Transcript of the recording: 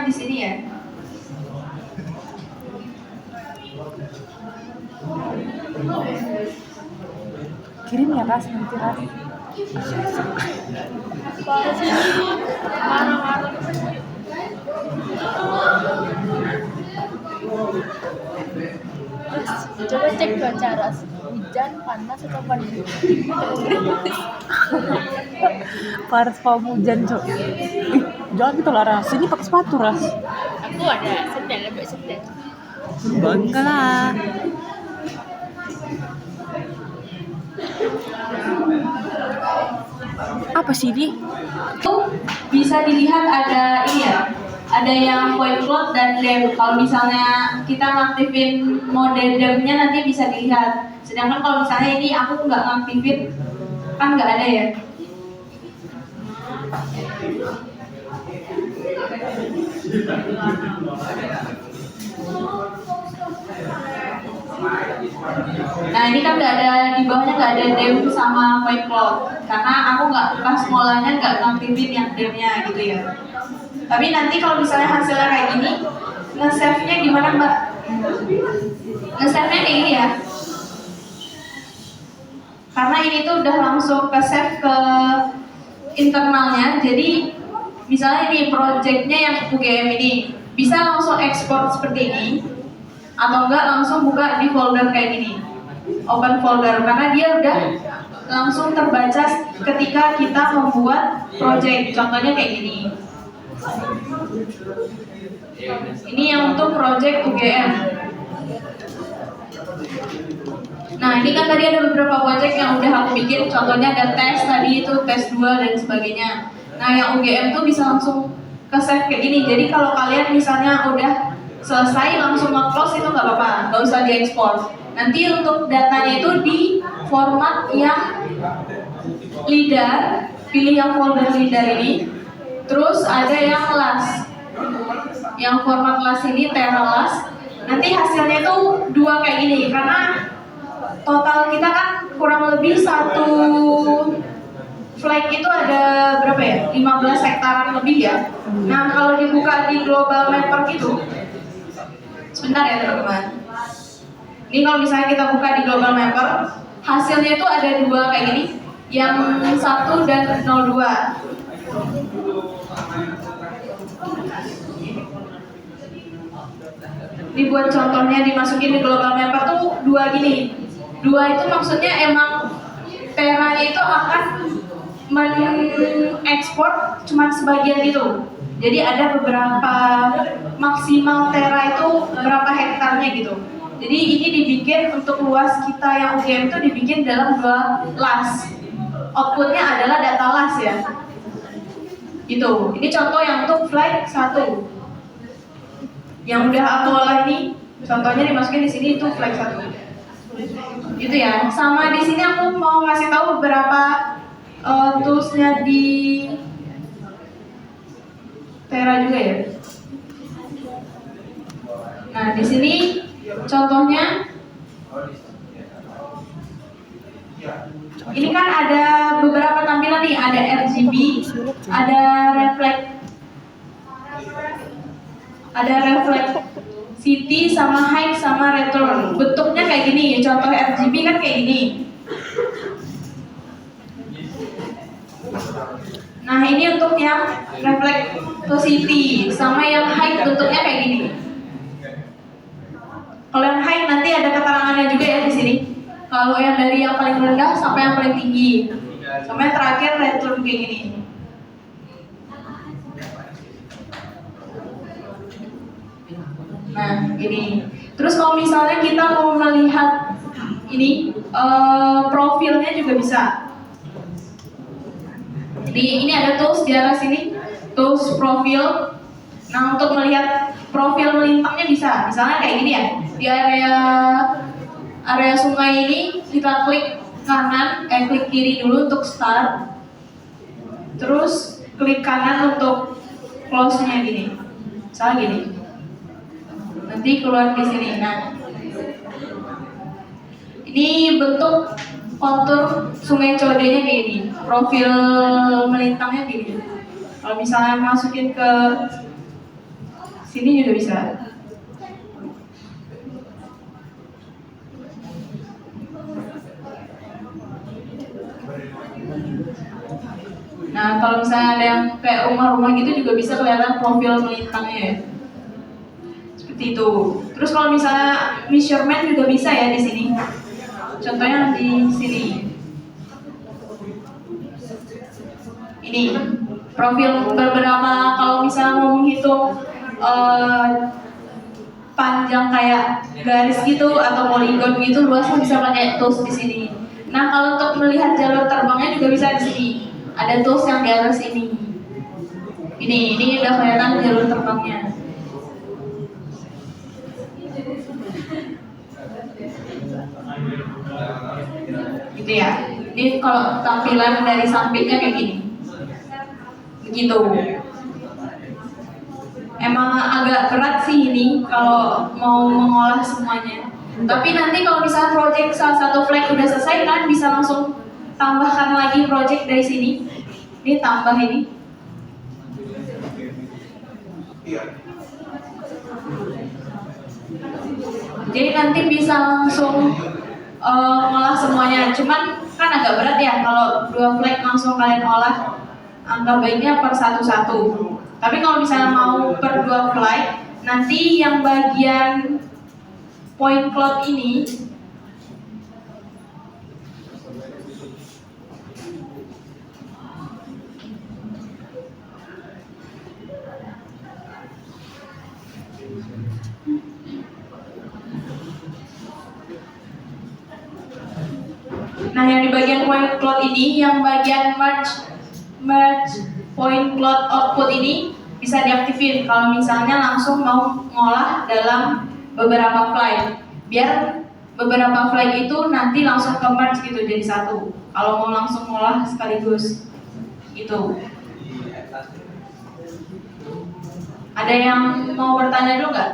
di sini ya. Kirim ya Ras, nanti Ras. Coba cek cuaca Ras, hujan, panas atau panas? Paras mau hujan Cok. Jangan gitu lah Ras, ini pakai sepatu Ras. Aku ada setel, buat setel. Bangga lah. Apa sih ini? Itu bisa dilihat ada ini ya, ada yang point cloud dan dem. Kalau misalnya kita ngaktifin mode demnya nanti bisa dilihat. Sedangkan kalau misalnya ini aku nggak ngaktifin, kan nggak ada ya. Nah ini kan nggak ada, di bawahnya nggak ada dem sama point cloud karena aku nggak pas mulanya nggak ngaktifin yang demnya gitu ya. Tapi nanti kalau misalnya hasilnya kayak gini, nge-save-nya gimana Mbak? Nge-save-nya kayak gini ya. Karena ini tuh udah langsung ke save ke internalnya, jadi misalnya ini projectnya yang UGM ini bisa langsung ekspor seperti ini, atau enggak langsung buka di folder kayak gini, open folder, karena dia udah langsung terbaca ketika kita membuat project. Contohnya kayak gini. Ini yang untuk project UGM. Nah ini kan tadi ada beberapa project yang udah aku bikin, contohnya ada tes tadi itu tes 2 dan sebagainya. Nah yang UGM tuh bisa langsung ke save kayak gini, jadi kalau kalian misalnya udah selesai langsung nge-close itu nggak apa-apa, nggak usah diekspor. Nanti untuk datanya itu di format yang leader, pilih yang folder leader ini. Terus ada yang las, yang format las ini teralas. Nanti hasilnya itu 2 kayak gini, karena total kita kan kurang lebih satu flag itu ada berapa ya? 15 hektaran lebih ya. Nah kalau dibuka di global mapper gitu, sebentar ya teman-teman. Ini kalau misalnya kita buka di global mapper, hasilnya itu ada 2 kayak gini, yang 1 dan 02. Ini buat contohnya dimasukin di global mapper tuh 2 gini. 2 itu maksudnya emang teranya itu akan mengekspor cuma sebagian itu. Jadi ada beberapa maksimal tera itu berapa hektarnya gitu. Jadi ini dibikin untuk luas kita yang UGM itu dibikin dalam 2 las. Outputnya adalah data las ya. Gitu. Ini contoh yang untuk flag 1. Yang udah aku olah ini, contohnya dimasukin di sini itu flag 1. Gitu ya. Sama di sini aku mau ngasih tahu beberapa toolsnya di Tera juga ya. Nah di sini contohnya, ini kan ada beberapa tampilan nih, ada RGB, ada reflexivity sama height sama return. Bentuknya kayak gini. Contoh RGB kan kayak gini. Nah ini untuk yang reflectivity sama yang height bentuknya kayak gini. Kalau yang height nanti ada keterangannya juga ya di sini. Kalau yang dari yang paling rendah sampai yang paling tinggi, sampai yang terakhir return kayak gini. Nah gini. Terus kalau misalnya kita mau melihat ini profilnya juga bisa. Ini ada tools di atas sini, tools profil. Nah untuk melihat profil melintangnya bisa, misalnya kayak gini ya, di area sungai ini kita klik kanan, klik kiri dulu untuk start, terus klik kanan untuk close-nya gini, misalnya gini, nanti keluar di sini. Nah ini bentuk kontur sungai Codenya kayak gini, profil melintangnya gini. Kalau misalnya masukin ke Sini juga bisa. Nah, kalau misalnya ada yang kayak rumah-rumah gitu juga bisa kelihatan profil melintangnya ya. Seperti itu. Terus kalau misalnya measurement juga bisa ya di sini. Contohnya di sini. Ini profil beberapa, kalau misalnya mau menghitung panjang kayak garis gitu atau poligon gitu, luasnya bisa pakai tools di sini. Nah, kalau untuk melihat jalur terbangnya juga bisa di sini. Ada tools yang di atas ini. Ini udah kelihatan jalur terbangnya. Gitu ya. Ini kalau tampilan dari sampingnya kayak gini. Begitu. Emang agak berat sih ini kalau mau mengolah semuanya. Tapi nanti kalau misalnya project salah satu flag udah selesai, kan bisa langsung tambahkan lagi project dari sini. Ini tambah ini. Jadi nanti bisa langsung ngolah semuanya. Cuman kan agak berat ya kalau 2 flag langsung kalian olah. Anggap baiknya per satu-satu. Tapi kalau misalnya mau per 2 flag, nanti yang bagian point cloud ini nah, yang di bagian point cloud ini, yang bagian merge point cloud output ini bisa diaktifin kalau misalnya langsung mau ngolah dalam beberapa flag. Biar beberapa flag itu nanti langsung ke merge gitu jadi satu. Kalau mau langsung ngolah sekaligus gitu. Ada yang mau bertanya dulu nggak?